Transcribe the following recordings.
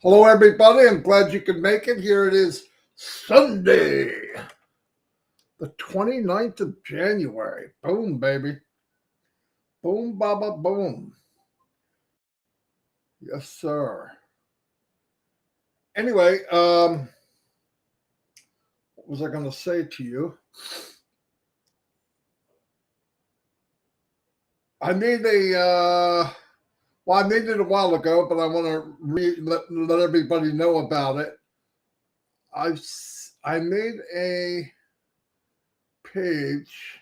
Hello, everybody. I'm glad you could make it. Here it is, Sunday, the 29th of January. Boom, baby. Boom, baba, boom. Yes, sir. Anyway, what was I going to say to you? I made I made it a while ago, but I want to let everybody know about it. I made a page,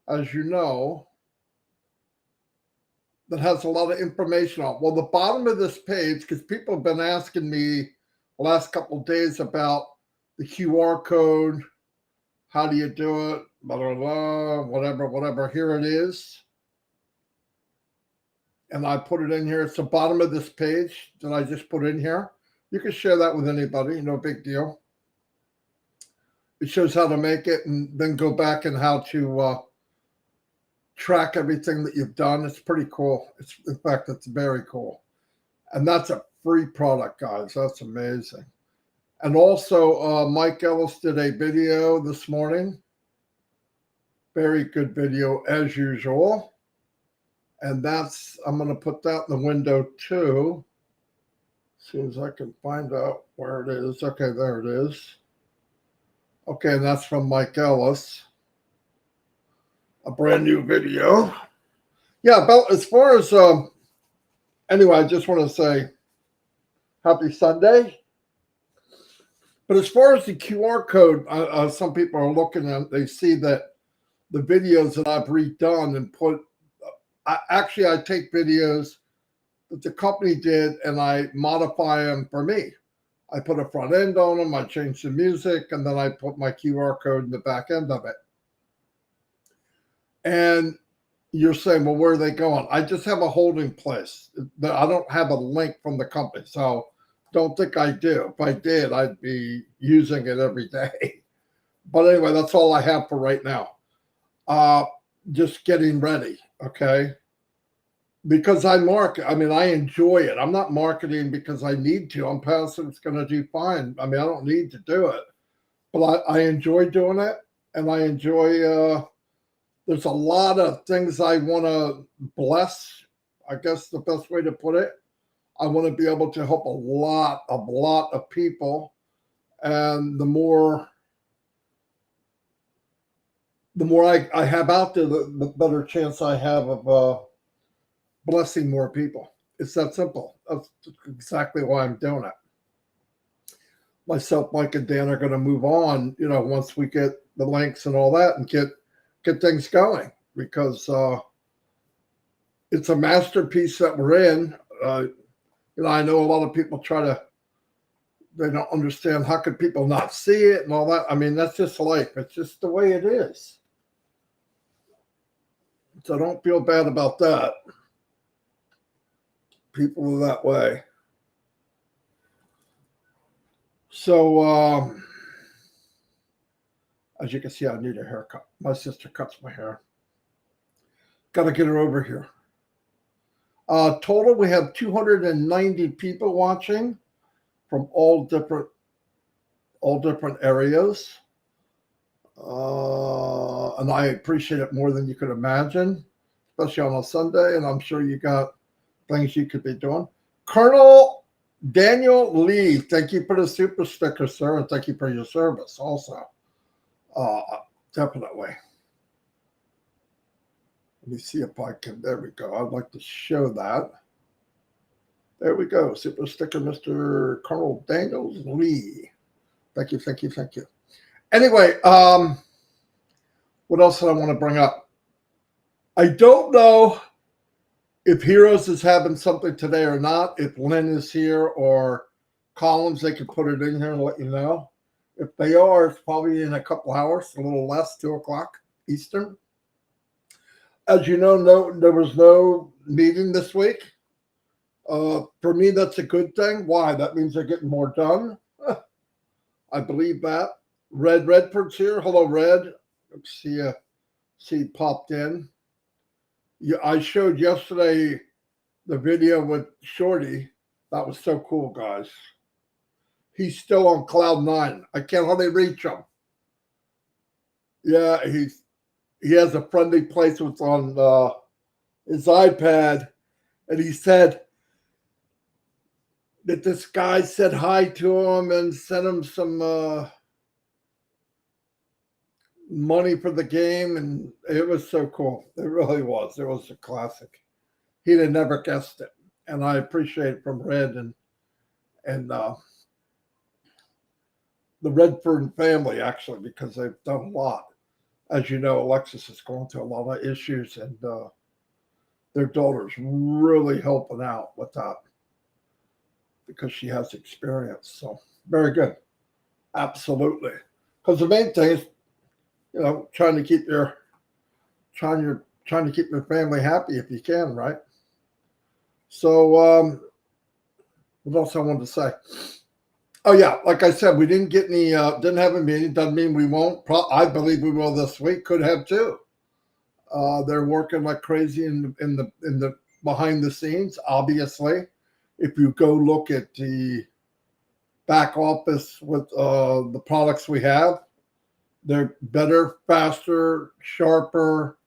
as you know, that has a lot of information on. Well, the bottom of this page, because people have been asking me the last couple of days about the QR code, how do you do it, blah, blah, blah, whatever. Here it is. And I put it in here. It's the bottom of this page that I just put in here. You can share that with anybody, no big deal. It shows how to make it and then go back and how to track everything that you've done. It's pretty cool. In fact, it's very cool. And that's a free product, guys. That's amazing. And also, Mike Ellis did a video this morning. Very good video, as usual. And I'm going to put that in the window, too. As soon as I can find out where it is. Okay, there it is. Okay, and that's from Mike Ellis. A brand new video. Yeah, about as far as, anyway, I just want to say happy Sunday. But as far as the QR code, some people are looking at, they see that the videos that I've redone and put, I take videos that the company did and I modify them for me. I put a front end on them, I change the music, and then I put my QR code in the back end of it. And you're saying, well, where are they going? I just have a holding place. I don't have a link from the company, so don't think I do. If I did, I'd be using it every day. But anyway, that's all I have for right now. Just getting ready, okay? Because I enjoy it. I'm not marketing because I need to. I'm passive. It's going to do fine. I mean, I don't need to do it. But I enjoy doing it, and I enjoy there's a lot of things I want to bless, I guess the best way to put it. I want to be able to help a lot of people. And the more I have out there, the better chance I have of blessing more people. It's that simple. That's exactly why I'm doing it. Myself, Mike, and Dan are going to move on, once we get the links and all that and get things going, because it's a masterpiece that we're in. I know a lot of people they don't understand how could people not see it and all that. I mean, that's just life. It's just the way it is. So don't feel bad about that. People are that way. So, as you can see, I need a haircut. My sister cuts my hair. Got to get her over here. Total, we have 290 people watching from all different areas. And I appreciate it more than you could imagine, especially on a Sunday. And I'm sure you got things you could be doing. Colonel Daniel Lee, thank you for the super sticker, sir, and thank you for your service also. Definitely. Let me see if I can. There we go. I'd like to show that. There we go. Super sticker, Mr. Colonel Daniel Lee. Thank you. Anyway, what else did I want to bring up? I don't know if Heroes is having something today or not. If Lynn is here or Collins, they can put it in here and let you know. If they are, it's probably in a couple hours, a little less, 2:00 Eastern. As you know, there was no meeting this week. For me, that's a good thing. Why? That means they're getting more done. I believe that. Redford's here. Hello, Red. See you popped in. Yeah, I showed yesterday the video with Shorty That was so cool, guys. He's still on cloud nine. I can't hardly reach him. Yeah, he has a friendly place with on his iPad, and he said that this guy said hi to him and sent him some money for the game, and it was so cool. It really was. It was a classic. He'd have never guessed it, and I appreciate it from Red and the Redford family, actually, because they've done a lot. As you know, Alexis is going through a lot of issues, and their daughter's really helping out with that because she has experience. So very good. Absolutely. Because the main thing is, trying to keep your family happy if you can, right? So what else I wanted to say? Oh yeah, like I said, we didn't get any. Didn't have a meeting. Doesn't mean we won't. I believe we will this week. Could have too. They're working like crazy in the behind the scenes. Obviously, if you go look at the back office with the products we have, they're better, faster, sharper.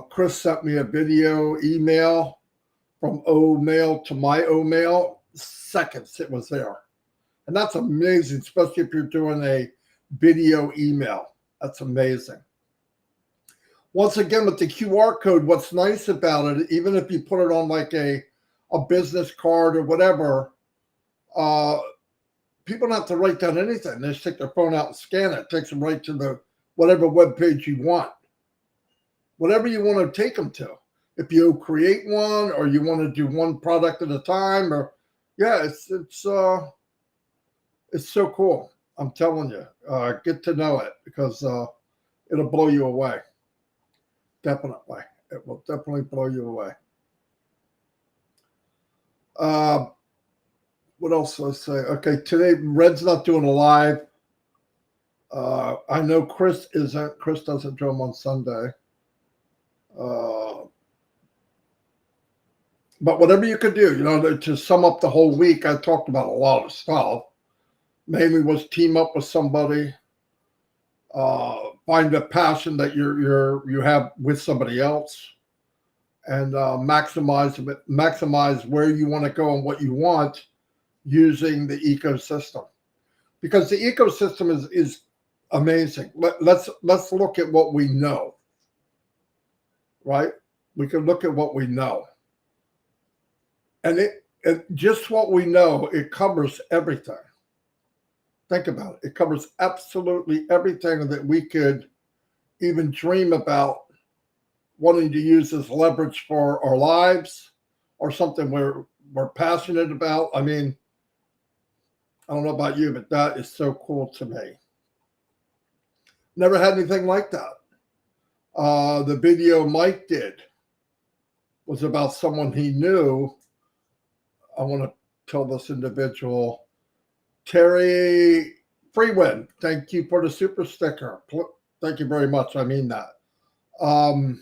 Chris sent me a video email from O mail to my O mail. Seconds it was there. And that's amazing, especially if you're doing a video email. That's amazing. Once again, with the QR code, what's nice about it, even if you put it on like a business card or whatever, people don't have to write down anything. They just take their phone out and scan it. It takes them right to the whatever web page you want. Whatever you want to take them to. If you create one or you want to do one product at a time, or yeah, it's so cool. I'm telling you, get to know it because it'll blow you away. Definitely, it will definitely blow you away. What else did I say? Okay, today Red's not doing a live. I know Chris isn't. Chris doesn't drum on Sunday. But whatever you could do, to sum up the whole week, I talked about a lot of stuff. Mainly was team up with somebody, find a passion that you have with somebody else, and maximize where you want to go and what you want using the ecosystem, because the ecosystem is amazing. Let's look at what we know, right? We can look at what we know. And just what we know, it covers everything. Think about it. It covers absolutely everything that we could even dream about wanting to use as leverage for our lives or something we're passionate about. I mean, I don't know about you, but that is so cool to me. Never had anything like that. The video Mike did was about someone he knew. I want to tell this individual, Terry Freewind, thank you for the super sticker. Thank you very much. I mean that. But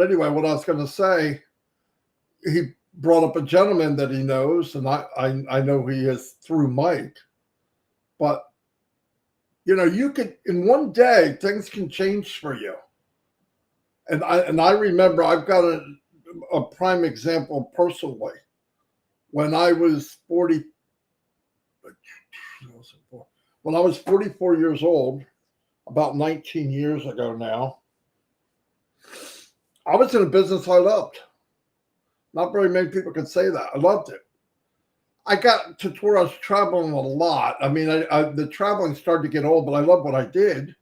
anyway, what I was going to say, he brought up a gentleman that he knows, and I know he is through Mike. But, you could, in one day, things can change for you. And I remember, I've got a prime example personally. When I was 44 years old, about 19 years ago now, I was in a business I loved. Not very many people could say that. I loved it. I got to where I was traveling a lot. I mean, the traveling started to get old, but I loved what I did.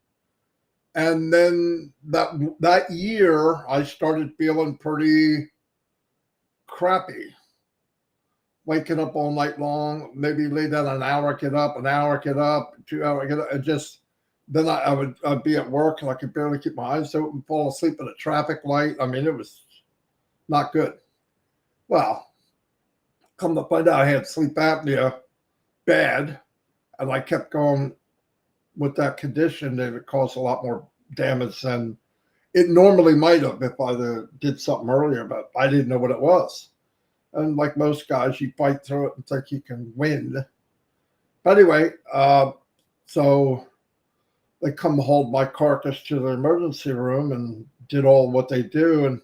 And then that year, I started feeling pretty crappy. Waking up all night long, maybe lay down an hour, get up, 2 hours, get up, and just then I'd be at work and I could barely keep my eyes open, fall asleep at a traffic light. I mean, it was not good. Well, come to find out, I had sleep apnea bad, and I kept going with that condition, and it caused a lot more damage than it normally might have if I did something earlier, but I didn't know what it was. And like most guys, you fight through it and think you can win. But anyway, so they come hold my carcass to the emergency room and did all what they do. And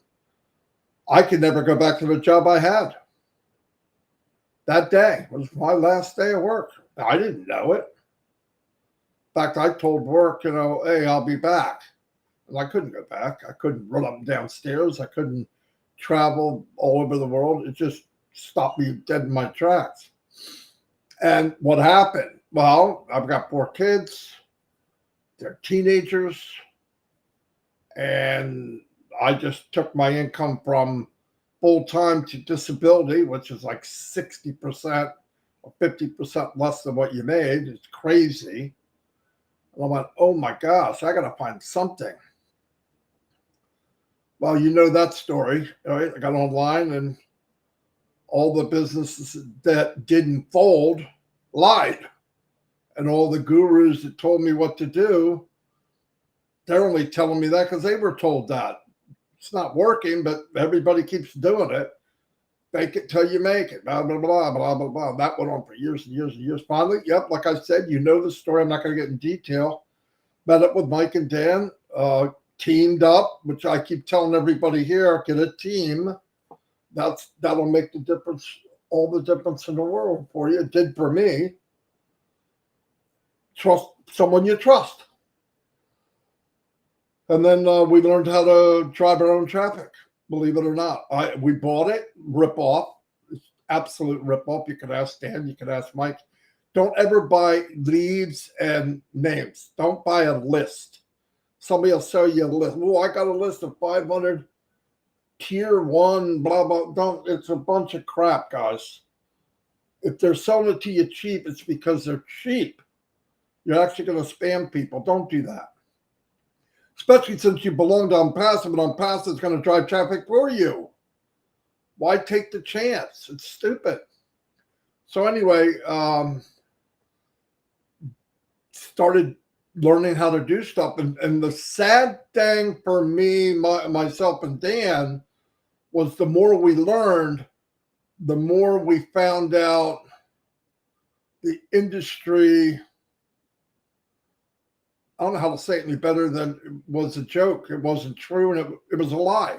I could never go back to the job I had. That day was my last day of work. I didn't know it. In fact, I told work, hey, I'll be back. And I couldn't go back. I couldn't run up and down stairs. I couldn't travel all over the world. It just stopped me dead in my tracks. And what happened? Well, I've got 4 kids. They're teenagers. And I just took my income from full-time to disability, which is like 60% or 50% less than what you made. It's crazy. And I went, oh my gosh, I got to find something. Well, you know that story, right? I got online and all the businesses that didn't fold lied. And all the gurus that told me what to do, they're only telling me that because they were told that. It's not working, but everybody keeps doing it. Fake it till you make it, blah, blah, blah, blah, blah, blah. That went on for years and years and years. Finally, yep, like I said, you know the story. I'm not going to get in detail. Met up with Mike and Dan, teamed up, which I keep telling everybody here, get a team. That'll make the difference, all the difference in the world for you. It did for me. Trust someone you trust. And then we learned how to drive our own traffic, believe it or not. We bought it, rip-off. It's absolute rip-off. You can ask Dan, you can ask Mike. Don't ever buy leads and names. Don't buy a list. Somebody will sell you a list. Oh, I got a list of 500 tier 1, blah, blah. Don't. It's a bunch of crap, guys. If they're selling it to you cheap, it's because they're cheap. You're actually going to spam people. Don't do that. Especially since you belong to Unpassive, and Unpassive is going to drive traffic for you. Why take the chance? It's stupid. So anyway, started learning how to do stuff. And the sad thing for me, myself and Dan, was the more we learned, the more we found out the industry, I don't know how to say it any better than it was a joke. It wasn't true, and it was a lie.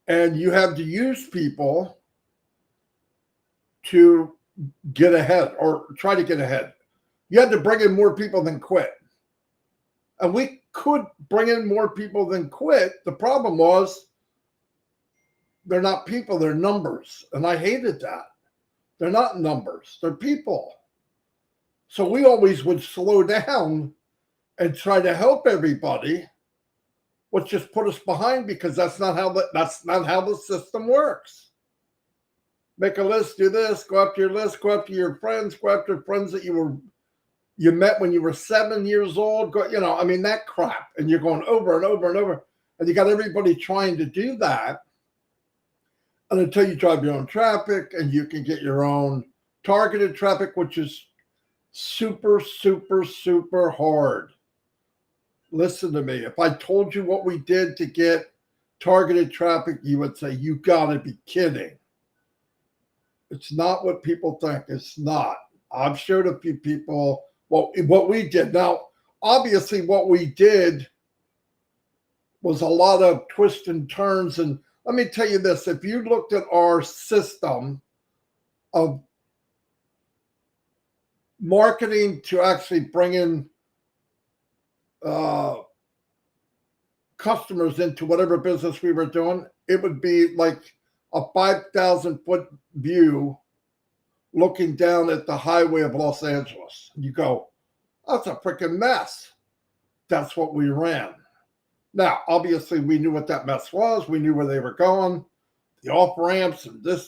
And you have to use people to get ahead or try to get ahead. You had to bring in more people than quit. And we could bring in more people than quit. The problem was they're not people, they're numbers. And I hated that. They're not numbers, they're people. So we always would slow down and try to help everybody, which just put us behind because that's not how the system works. Make a list, do this, go after your list, go after your friends, go after friends that you met when you were 7 years old, that crap. And you're going over and over and over. And you got everybody trying to do that. And until you drive your own traffic and you can get your own targeted traffic, which is super, super, super hard. Listen to me. If I told you what we did to get targeted traffic, you would say, you got to be kidding. It's not what people think. It's not. I've showed a few people what we did. Now, obviously, what we did was a lot of twists and turns. And let me tell you this. If you looked at our system of marketing to actually bring in customers into whatever business we were doing, it would be like a 5,000-foot view looking down at the highway of Los Angeles. You go, that's a freaking mess. That's what we ran. Now, obviously, we knew what that mess was. We knew where they were going, the off-ramps and this,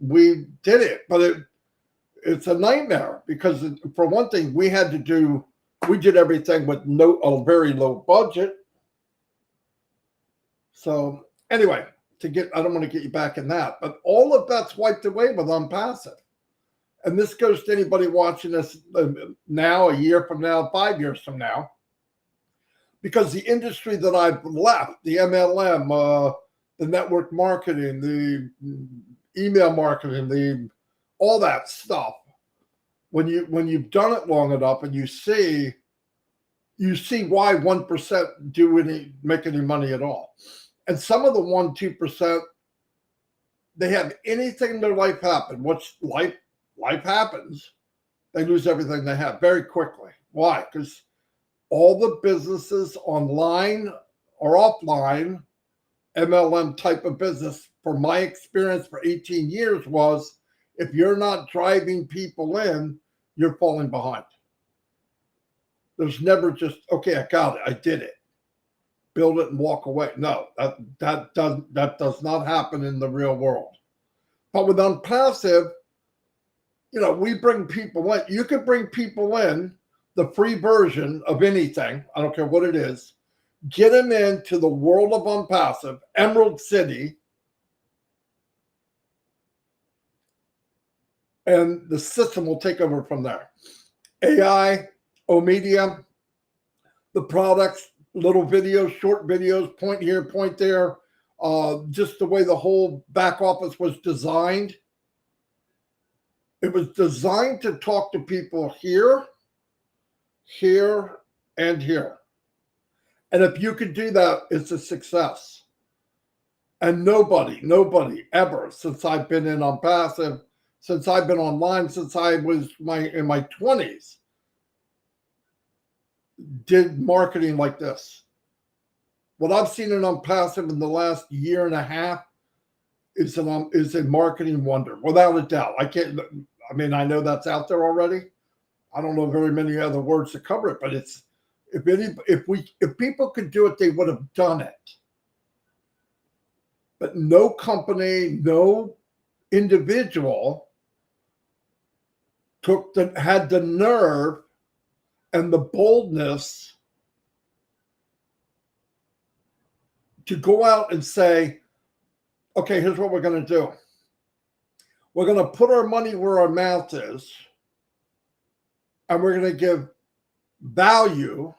we did it. But it's a nightmare because, for one thing, we did everything with a very low budget. So anyway, I don't want to get you back in that, but all of that's wiped away with Unpassive. And this goes to anybody watching this now, a year from now, 5 years from now, because the industry that I've left, the MLM, the network marketing, the email marketing, the all that stuff. When you've done it long enough and you see why 1% make any money at all. And some of the 1-2%, they have anything in their life happen. What's life happens, they lose everything they have very quickly. Why? Because all the businesses online or offline, MLM type of business, from my experience for 18 years, was if you're not driving people in, you're falling behind. There's never just, okay, I got it, I did it, build it and walk away. No, that does not happen in the real world. But with Unpassive, we bring people in. You can bring people in, the free version of anything, I don't care what it is, get them into the world of Unpassive, Emerald City, and the system will take over from there. AI, O-Media, the products, little videos, short videos, point here, point there, just the way the whole back office was designed. It was designed to talk to people here, here, and here. And if you could do that, it's a success. And nobody ever, since I've been in Unpassive, since I've been online, since I was in my 20s, did marketing like this. What I've seen in Unpassive in the last year and a half is a marketing wonder, without a doubt. I know that's out there already. I don't know very many other words to cover it, but it's if people could do it, they would have done it. But no company, no individual had the nerve and the boldness to go out and say, okay, here's what we're going to do. We're going to put our money where our mouth is, and we're going to give value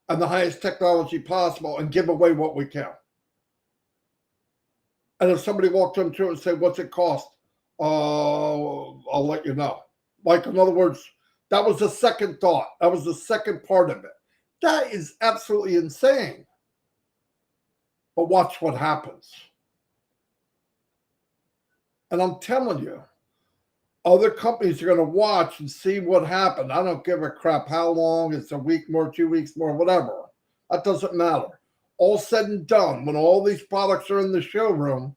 and the highest technology possible and give away what we can. And if somebody walked up to it and said, what's it cost? I'll let you know. Like, in other words, that was the second thought. That was the second part of it. That is absolutely insane. But watch what happens. And I'm telling you, other companies are going to watch and see what happened. I don't give a crap how long. It's a week more, 2 weeks more, whatever. That doesn't matter. All said and done, when all these products are in the showroom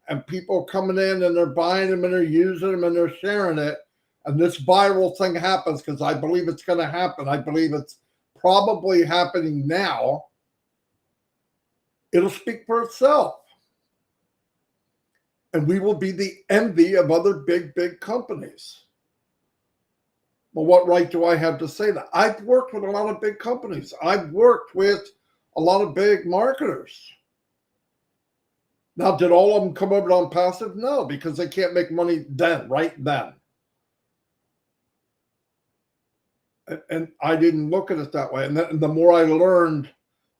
and people are coming in and they're buying them and they're using them and they're sharing it, and this viral thing happens, because I believe it's going to happen. I believe it's probably happening now. It'll speak for itself. And we will be the envy of other big companies. Well, what right do I have to say that? I've worked with a lot of big companies. I've worked with a lot of big marketers. Now, did all of them come over to Unpassive? No, because they can't make money right then. And I didn't look at it that way. And the more I learned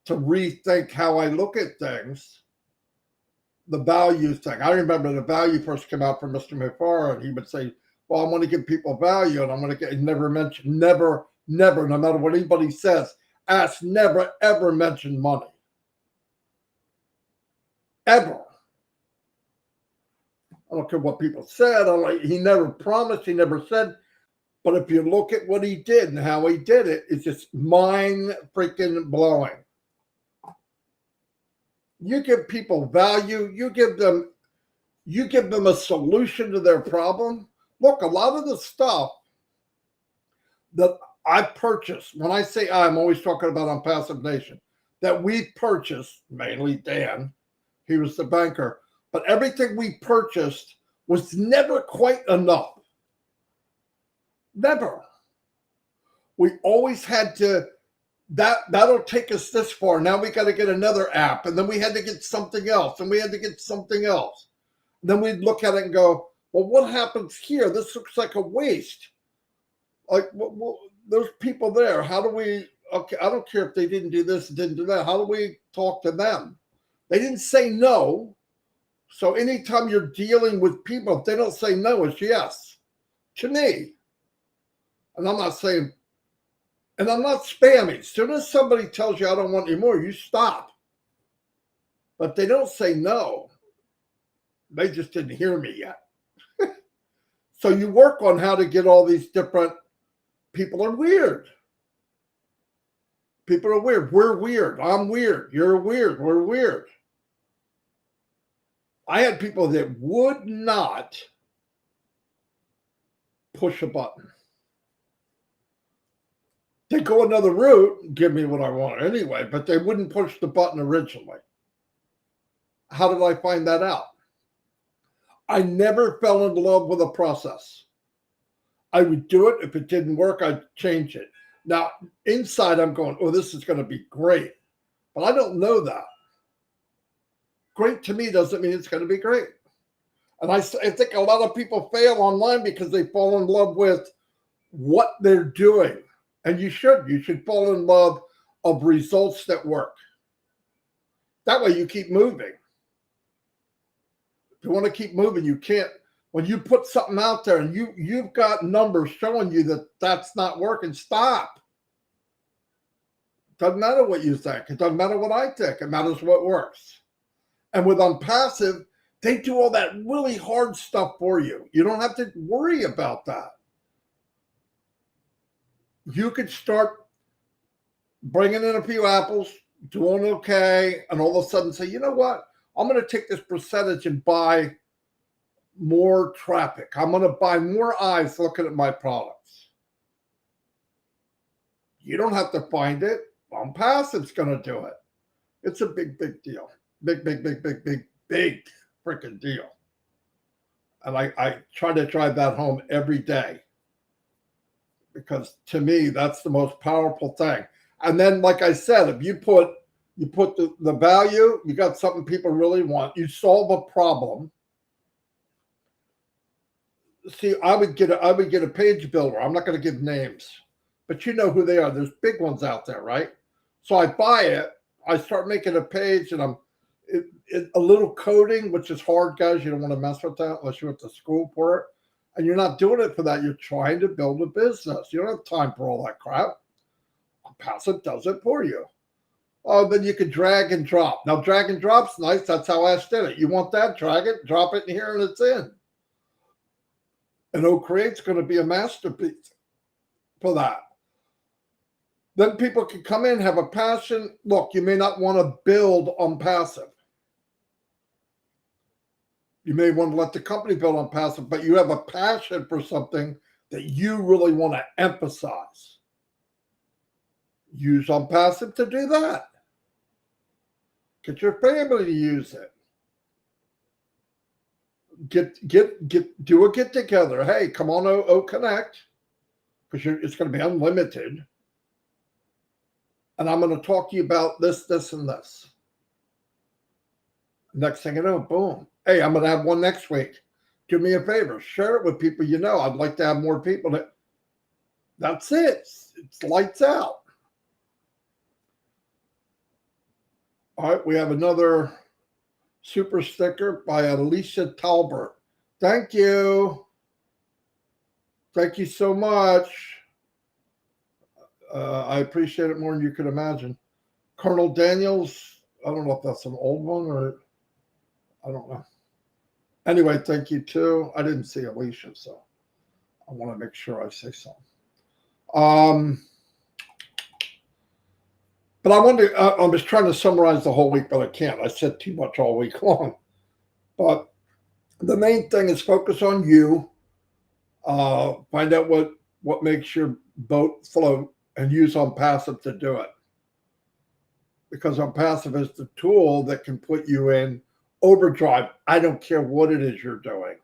to rethink how I look at things, the value thing. I remember the value first came out from Mr. Mahfuz, and he would say, well, I want to give people value, and I'm going to get, never, no matter what anybody says, never, ever mention money. Ever. I don't care what people said. He never promised, he never said. But if you look at what he did and how he did it, it's just mind freaking blowing. You give people value, you give them a solution to their problem. Look, a lot of the stuff that I purchased, when I say I'm always talking about Unpassive Nation, that we purchased, mainly Dan, he was the banker, but everything we purchased was never quite enough. Never. We always had to, that'll take us this far. Now we got to get another app, and then we had to get something else, and we had to get something else. And then we'd look at it and go, well, what happens here? This looks like a waste. Like, well, there's people there. How do we, okay, I don't care if they didn't do this, didn't do that. How do we talk to them? They didn't say no. So anytime you're dealing with people, if they don't say no, it's yes to me. And I'm not saying, and I'm not spammy. As soon as somebody tells you I don't want any more, you stop. But they don't say no. They just didn't hear me yet. So you work on how to get all these different people are weird. People are weird. We're weird. I'm weird. You're weird. We're weird. I had people that would not push a button. They go another route and give me what I want anyway, but they wouldn't push the button originally. How did I find that out? I never fell in love with a process. I would do it. If it didn't work, I'd change it. Now, inside, I'm going, oh, this is going to be great. But I don't know that. Great to me doesn't mean it's going to be great. And I think a lot of people fail online because they fall in love with what they're doing. And you should. You should fall in love of results that work. That way you keep moving. If you want to keep moving, you can't. When you put something out there and you've got numbers showing you that that's not working, stop. Doesn't matter what you think. It doesn't matter what I think. It matters what works. And with Unpassive, they do all that really hard stuff for you. You don't have to worry about that. You could start bringing in a few apples, doing okay, and all of a sudden say, you know what? I'm going to take this percentage and buy more traffic. I'm going to buy more eyes looking at my products. You don't have to find it. Unpassive's going to do it. It's a big, big deal. Big freaking deal. And I try to drive that home every day because to me, that's the most powerful thing. And then, like I said, if you put the value, you got something people really want, you solve a problem. See, I would get a page builder. I'm not going to give names, but you know who they are. There's big ones out there, right? So I buy it. I start making a page, and a little coding, which is hard, guys. You don't want to mess with that unless you went to school for it. And you're not doing it for that. You're trying to build a business. You don't have time for all that crap. Passive does it for you. Oh, then you can drag and drop. Now, drag and drop's nice. That's how Ash did it. You want that? Drag it, drop it in here, and it's in. And Create's going to be a masterpiece for that. Then people can come in, have a passion. Look, you may not want to build on passive. You may want to let the company build on passive, but you have a passion for something that you really want to emphasize. Use Unpassive to do that. Get your family to use it. Do a get together. Hey, come on, Connect, because it's going to be unlimited. And I'm going to talk to you about this, and this. Next thing you know, boom. Hey, I'm going to have one next week. Do me a favor. Share it with people you know. I'd like to have more people. That's it. It's lights out. All right, we have another super sticker by Alicia Talbert. Thank you. Thank you so much. I appreciate it more than you could imagine. Colonel Daniels, I don't know if that's an old one or I don't know. Anyway, thank you too. I didn't see Alicia, so I want to make sure I say something. But I was trying to summarize the whole week, but I can't. I said too much all week long. But the main thing is focus on you. Find out what makes your boat float and use Unpassive to do it. Because Unpassive is the tool that can put you in overdrive. I don't care what it is you're doing.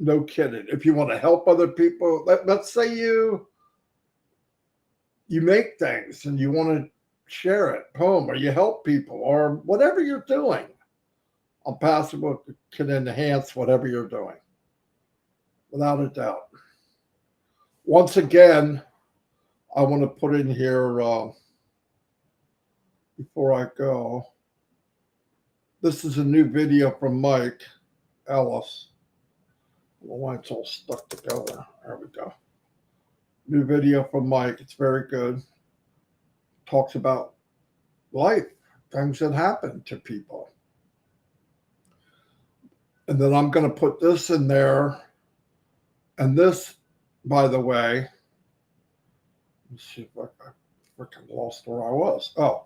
No kidding. If you want to help other people, let's say you make things and you want to share it home, or you help people, or whatever you're doing. Unpassive can enhance whatever you're doing, without a doubt. Once again, I want to put in here before I go. This is a new video from Mike Ellis. Well, why it's all stuck together. There we go. New video from Mike. It's very good. Talks about life, things that happen to people. And then I'm going to put this in there. And this, by the way, let's see if I freaking lost where I was. Oh,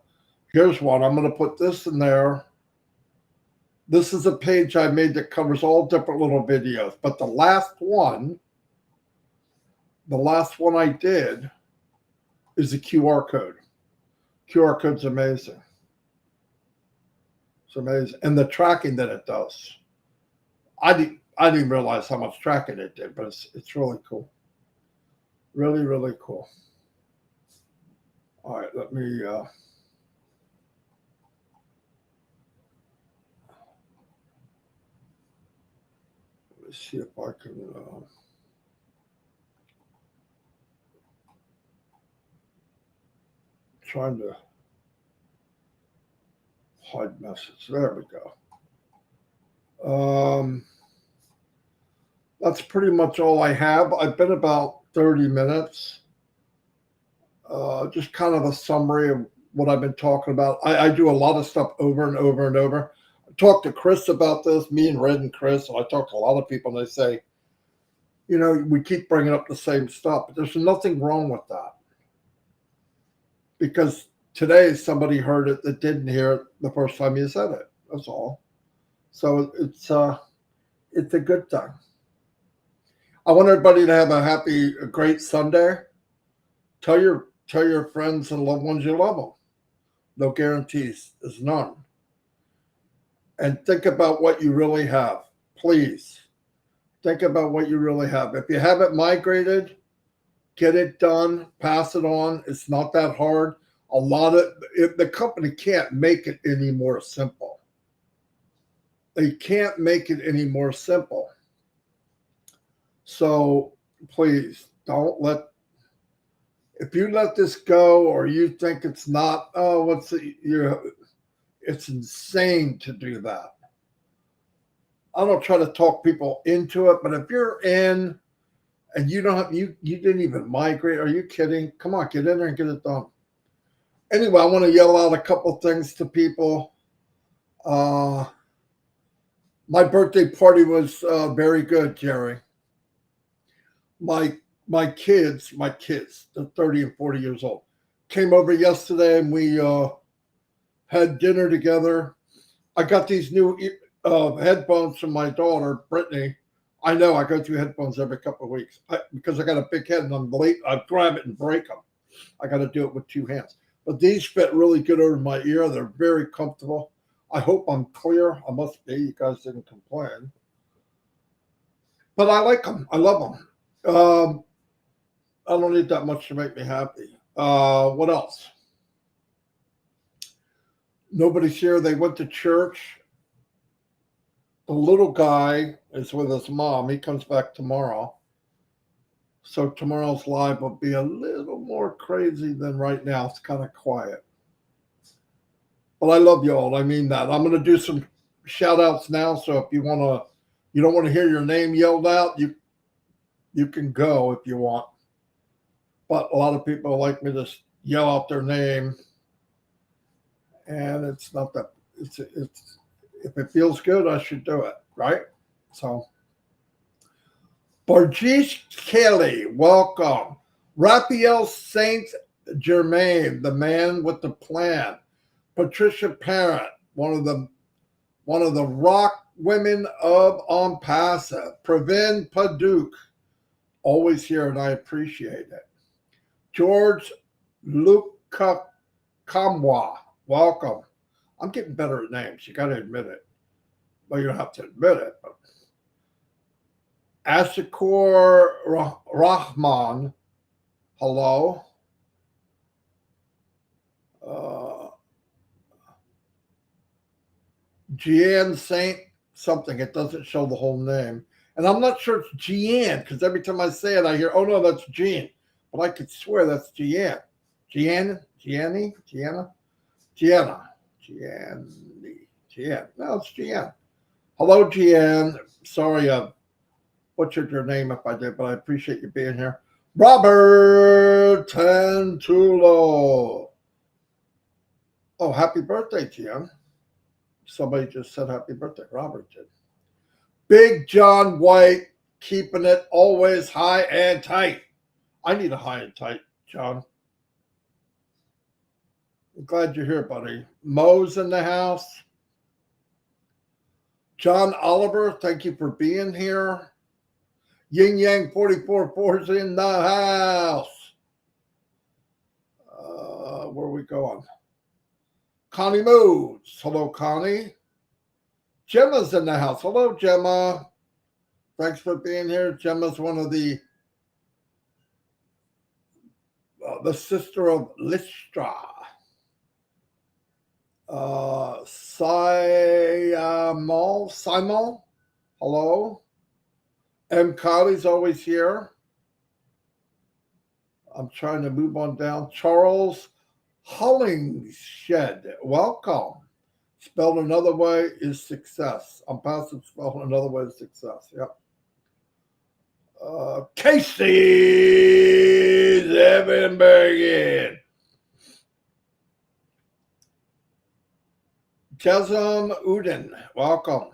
here's one. I'm going to put this in there. This is a page I made that covers all different little videos. But the last one I did is the QR code. QR code's amazing. It's amazing. And the tracking that it does. I didn't realize how much tracking it did, but it's really cool. Really, really cool. All right, let me see if I can trying to hide message. There we go. That's pretty much all I have. I've been about 30 minutes. Just kind of a summary of what I've been talking about. I do a lot of stuff over and over and over. I talked to Chris about this, me and Red and Chris, and I talked to a lot of people, and they say, you know, we keep bringing up the same stuff, but there's nothing wrong with that. Because today somebody heard it that didn't hear it the first time you said it. That's all. So it's a good thing. I want everybody to have a great Sunday. Tell your friends and loved ones you love them. No guarantees. There's none. And think about what you really have. Please. Think about what you really have. If you haven't migrated, get it done. Pass it on. It's not that hard. The company can't make it any more simple. They can't make it any more simple. So please if you let this go or you think it's not, it's insane to do that. I don't try to talk people into it, but if you're in and you didn't even migrate, are you kidding? Come on, get in there and get it done. Anyway, I want to yell out a couple things to people. My birthday party was very good, Jerry. My kids, they're 30 and 40 years old, came over yesterday and we had dinner together. I got these new headphones from my daughter, Brittany. I know I go through headphones every couple of weeks because I got a big head and I'm late. I grab it and break them. I got to do it with two hands. But these fit really good over my ear. They're very comfortable. I hope I'm clear. I must be. You guys didn't complain. But I like them. I love them. I don't need that much to make me happy. What else? Nobody's here. They went to church. The little guy is with his mom. He comes back tomorrow. So tomorrow's live will be a little more crazy than right now. It's kind of quiet. But I love you all. I mean that. I'm going to do some shout outs now. So if you don't want to hear your name yelled out, you can go if you want. But a lot of people like me to yell out their name. And it's not that, it's if it feels good, I should do it, right? So, Barjish Kelly, welcome. Raphael Saint Germain, the man with the plan. Patricia Parent, one of the rock women of Ampasa. Pravin Paduk, always here, and I appreciate it. George Lukakamwa, welcome. I'm getting better at names. You got to admit it. Well, you don't have to admit it. But Ashakur Rahman, hello. Jeanne Saint something. It doesn't show the whole name. And I'm not sure it's Jeanne because every time I say it, I hear, oh, no, that's Jean. But I could swear that's Jeanne. Gianna? Gianna. Gian. No, it's Gian. Hello, Gian. Sorry I butchered your name if I did, but I appreciate you being here. Robert Tantulo. Oh, happy birthday, Gian. Somebody just said happy birthday. Robert did. Big John White, keeping it always high and tight. I need a high and tight, John. I'm glad you're here, buddy. Mo's in the house. John Oliver, thank you for being here. Yin Yang 44's in the house. Where are we going? Connie Moods. Hello, Connie. Gemma's in the house. Hello, Gemma. Thanks for being here. Gemma's one of the sister of Lystra. Simon. Hello. M. Colley's always here. I'm trying to move on down. Charles Hollingshed. Welcome. Spelled another way is success. I'm passive spelled another way is success. Yep. Casey Zevenbergen. Jasm Uden. Welcome.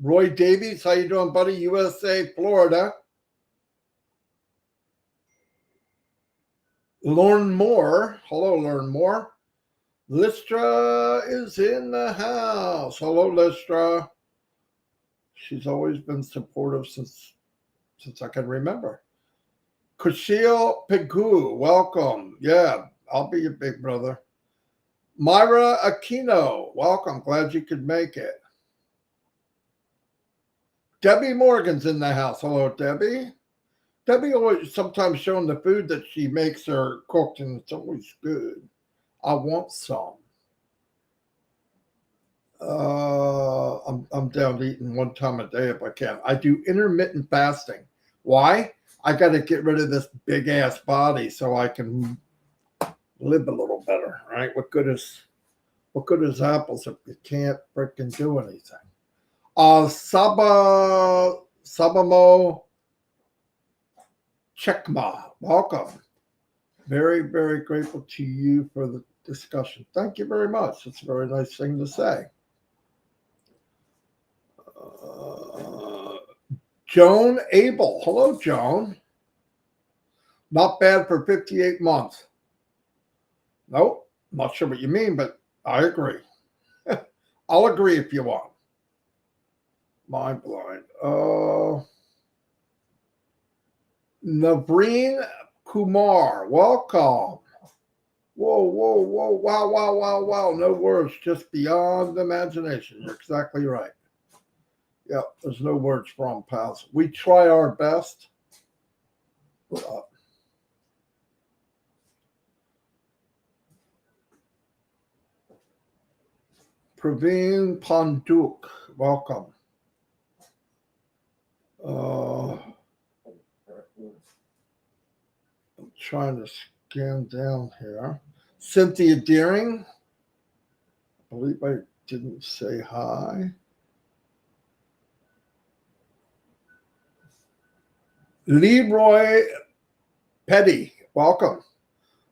Roy Davies. How you doing, buddy? USA, Florida. Lauren Moore. Hello, Lauren Moore. Lystra is in the house. Hello, Lystra. She's always been supportive since I can remember. Kushil Pegu, welcome. Yeah, I'll be your big brother. Myra Aquino, welcome. Glad you could make it. Debbie Morgan's in the house. Hello, Debbie. Debbie always sometimes showing the food that she makes or cooked, and it's always good. I want some. I'm down to eating one time a day if I can. I do intermittent fasting. Why? I got to get rid of this big ass body so I can live a little better, right? What good is apples if you can't freaking do anything? Sabamo Chekma, welcome. Very, very grateful to you for the discussion. Thank you very much. It's a very nice thing to say. Joan Abel. Hello, Joan. Not bad for 58 months. Nope. Not sure what you mean, but I agree. I'll agree if you want. Mind blowing. Navreen Kumar, welcome. Whoa, wow. No words, just beyond imagination. You're exactly right. Yeah, there's no words from pals. We try our best. Praveen Panduk, welcome. I'm trying to scan down here. Cynthia Deering. I believe I didn't say hi. Leroy Petty, welcome.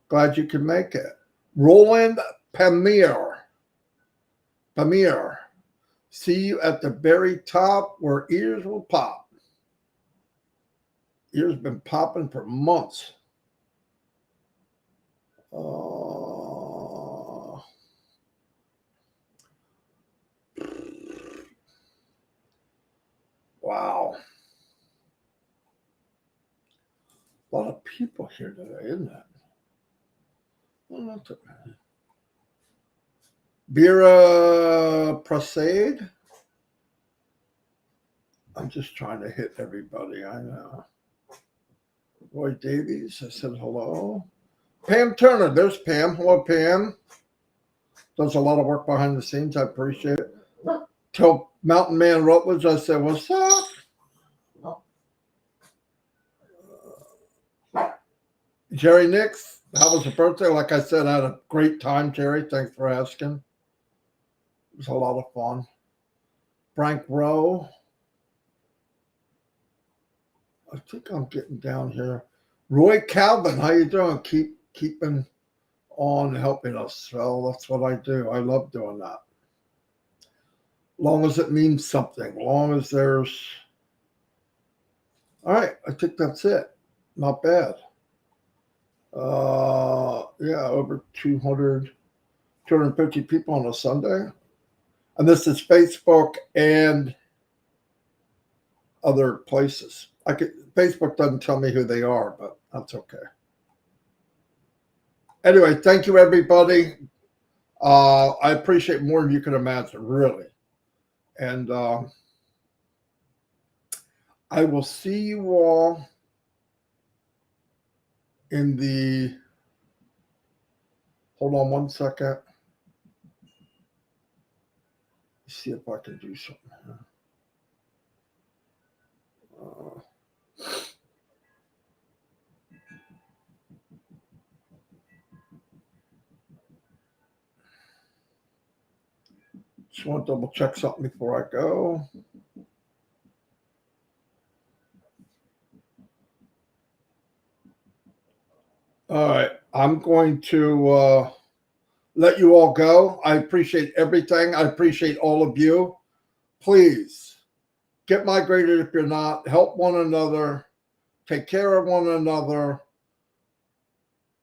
Glad you could make it. Roland Pamir. See you at the very top where ears will pop. Ears been popping for months. Wow. A lot of people here today, isn't it? Well, not too bad. Vera Prasad. I'm just trying to hit everybody. I know. Roy Davies. I said hello. Pam Turner. There's Pam. Hello, Pam. Does a lot of work behind the scenes. I appreciate it. Tell Mountain Man Rutledge, I said, what's up? Jerry Nix, how was your birthday? Like I said, I had a great time, Jerry. Thanks for asking. It was a lot of fun. Frank Rowe. I think I'm getting down here. Roy Calvin, how you doing? Keeping on helping us. Well, that's what I do. I love doing that. Long as it means something. Long as there's. All right, I think that's it. Not bad. Yeah, over 200, 250 people on a Sunday. And this is Facebook and other places. Facebook doesn't tell me who they are, but that's okay. Anyway, thank you, everybody. I appreciate more than you can imagine, really. And I will see you all in the. Hold on one second. Let's see if I can do something here. Just want to double check something before I go. All right, I'm going to let you all go. I appreciate everything. I appreciate all of you. Please get migrated if you're not. Help one another. Take care of one another.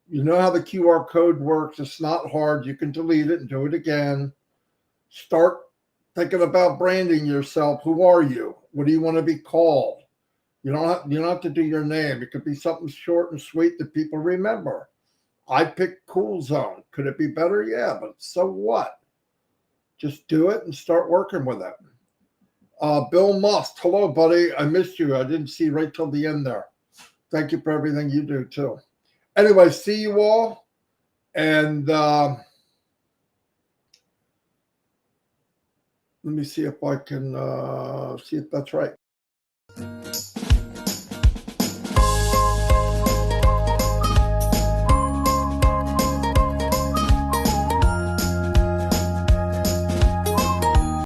You know how the QR code works. It's not hard. You can delete it and do it again. Start thinking about branding yourself. Who are you? What do you want to be called? You don't have to do your name. It could be something short and sweet that people remember. I picked Cool Zone. Could it be better? Yeah, but so what? Just do it and start working with it. Bill Must, hello, buddy. I missed you. I didn't see right till the end there. Thank you for everything you do, too. Anyway, see you all. And let me see if I can see if that's right.